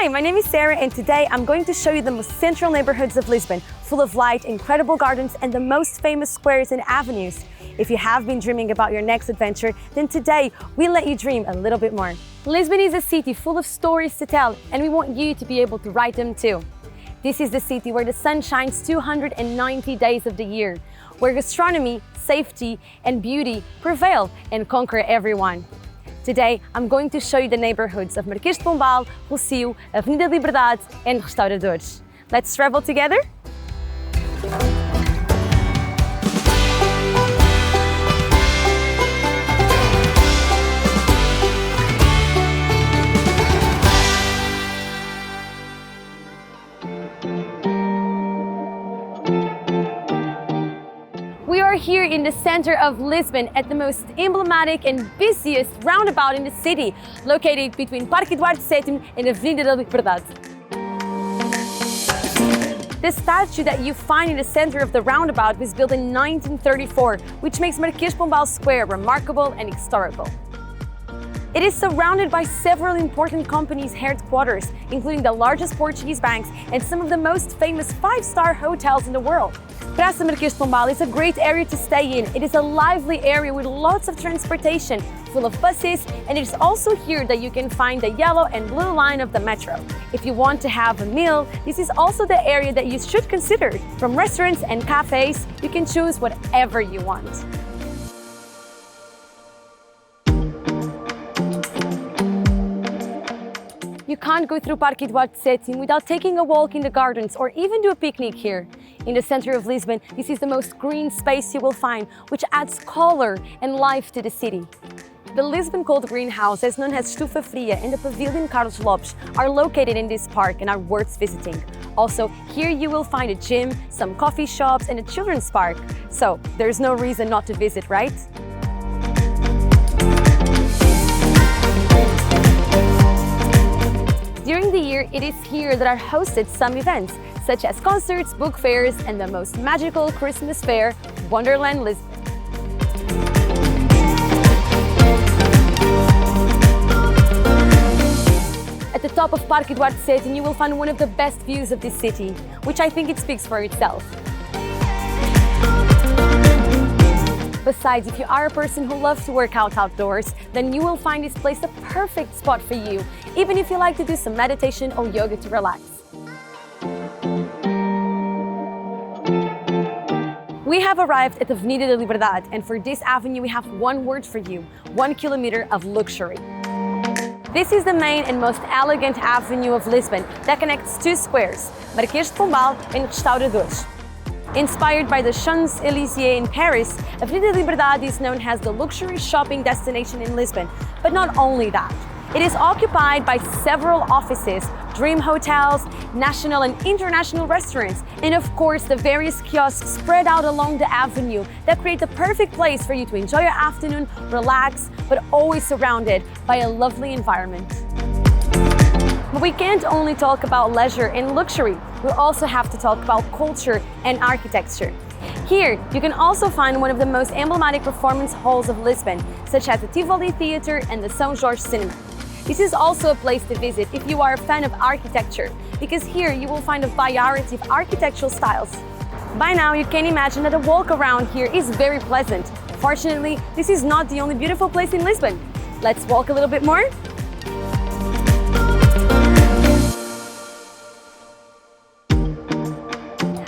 Hi, my name is Sarah and today I'm going to show you the most central neighborhoods of Lisbon, full of light, incredible gardens and the most famous squares and avenues. If you have been dreaming about your next adventure, then today we'll let you dream a little bit more. Lisbon is a city full of stories to tell and we want you to be able to write them too. This is the city where the sun shines 290 days of the year, where gastronomy, safety and beauty prevail and conquer everyone. Today, I'm going to show you the neighborhoods of Marquês de Pombal, Rossio, Avenida Liberdade and Restauradores. Let's travel together? We are here in the center of Lisbon at the most emblematic and busiest roundabout in the city, located between Parque Eduardo VII and Avenida da Liberdade. The statue that you find in the center of the roundabout was built in 1934, which makes Marquês de Pombal Square remarkable and historical. It is surrounded by several important companies' headquarters, including the largest Portuguese banks and some of the most famous five-star hotels in the world. Praça Marquês de Pombal is a great area to stay in. It is a lively area with lots of transportation, full of buses, and it is also here that you can find the yellow and blue line of the metro. If you want to have a meal, this is also the area that you should consider. From restaurants and cafes, you can choose whatever you want. You can't go through Parque Eduardo VII without taking a walk in the gardens or even do a picnic here. In the center of Lisbon, this is the most green space you will find, which adds color and life to the city. The Lisbon Cold Greenhouse, as known as Estufa Fria, and the Pavilion Carlos Lopes are located in this park and are worth visiting. Also, here you will find a gym, some coffee shops and a children's park. So, there's no reason not to visit, right? During the year, it is here that are hosted some events, such as concerts, book fairs, and the most magical Christmas fair, Wonderland Lisbon. At the top of Parque Eduardo VII, you will find one of the best views of this city, which I think it speaks for itself. Besides, if you are a person who loves to work out outdoors, then you will find this place the perfect spot for you, even if you like to do some meditation or yoga to relax. We have arrived at Avenida da Liberdade, and for this avenue we have one word for you: 1 kilometer of luxury. This is the main and most elegant avenue of Lisbon that connects two squares, Marquês de Pombal and Restauradores. Inspired by the Champs-Élysées in Paris, Avenida Liberdade is known as the luxury shopping destination in Lisbon. But not only that, it is occupied by several offices, dream hotels, national and international restaurants, and of course the various kiosks spread out along the avenue that create the perfect place for you to enjoy your afternoon, relax, but always surrounded by a lovely environment. But we can't only talk about leisure and luxury, we also have to talk about culture and architecture. Here, you can also find one of the most emblematic performance halls of Lisbon, such as the Tivoli Theatre and the São Jorge Cinema. This is also a place to visit if you are a fan of architecture, because here you will find a variety of architectural styles. By now, you can imagine that a walk around here is very pleasant. Fortunately, this is not the only beautiful place in Lisbon. Let's walk a little bit more.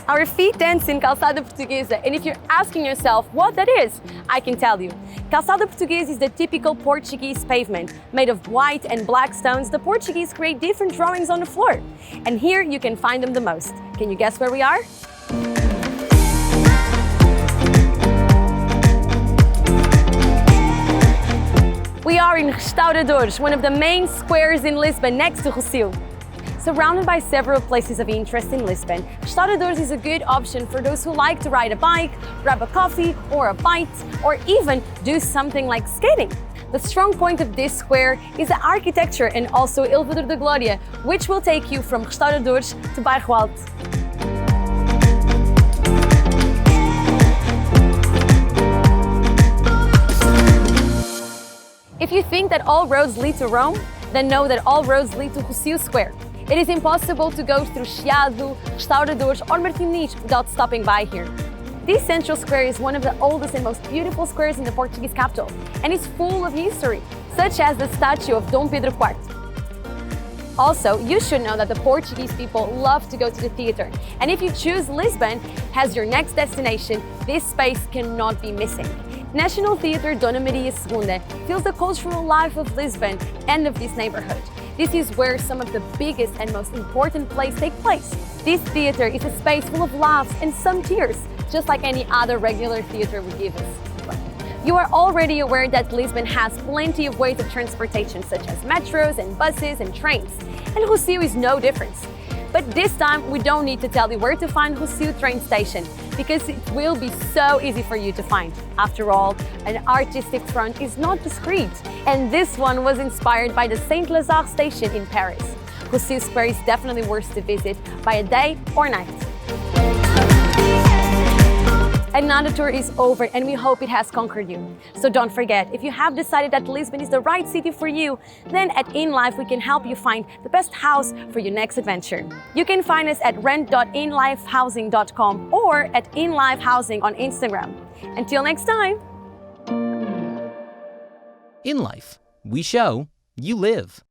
Our feet dance in Calçada Portuguesa, and if you're asking yourself what that is, I can tell you. Calçada Portuguesa is the typical Portuguese pavement. Made of white and black stones, the Portuguese create different drawings on the floor. And here you can find them the most. Can you guess where we are? We are in Restauradores, one of the main squares in Lisbon, next to Rossio. Surrounded by several places of interest in Lisbon, Restauradores is a good option for those who like to ride a bike, grab a coffee or a bite, or even do something like skating. The strong point of this square is the architecture and also Elevador da Glória, which will take you from Restauradores to Bairro Alto. If you think that all roads lead to Rome, then know that all roads lead to Rossio Square. It is impossible to go through Chiado, Restauradores or Marquês without stopping by here. This central square is one of the oldest and most beautiful squares in the Portuguese capital, and is full of history, such as the statue of Dom Pedro IV. Also, you should know that the Portuguese people love to go to the theatre, and if you choose Lisbon as your next destination, this space cannot be missing. National Theatre Dona Maria II feels the cultural life of Lisbon and of this neighborhood. This is where some of the biggest and most important plays take place. This theatre is a space full of laughs and some tears, just like any other regular theatre would give us. You are already aware that Lisbon has plenty of ways of transportation, such as metros and buses and trains, and Rossio is no different. But this time, we don't need to tell you where to find Rossio train station, because it will be so easy for you to find. After all, an artistic front is not discreet, and this one was inspired by the Saint Lazare station in Paris. Rossio Square is definitely worth to visit by a day or night. Another tour is over, and we hope it has conquered you. So don't forget, if you have decided that Lisbon is the right city for you, then at Inlife we can help you find the best house for your next adventure. You can find us at rent.inlifehousing.com or at Inlife Housing on Instagram. Until next time! Inlife, we show, you live.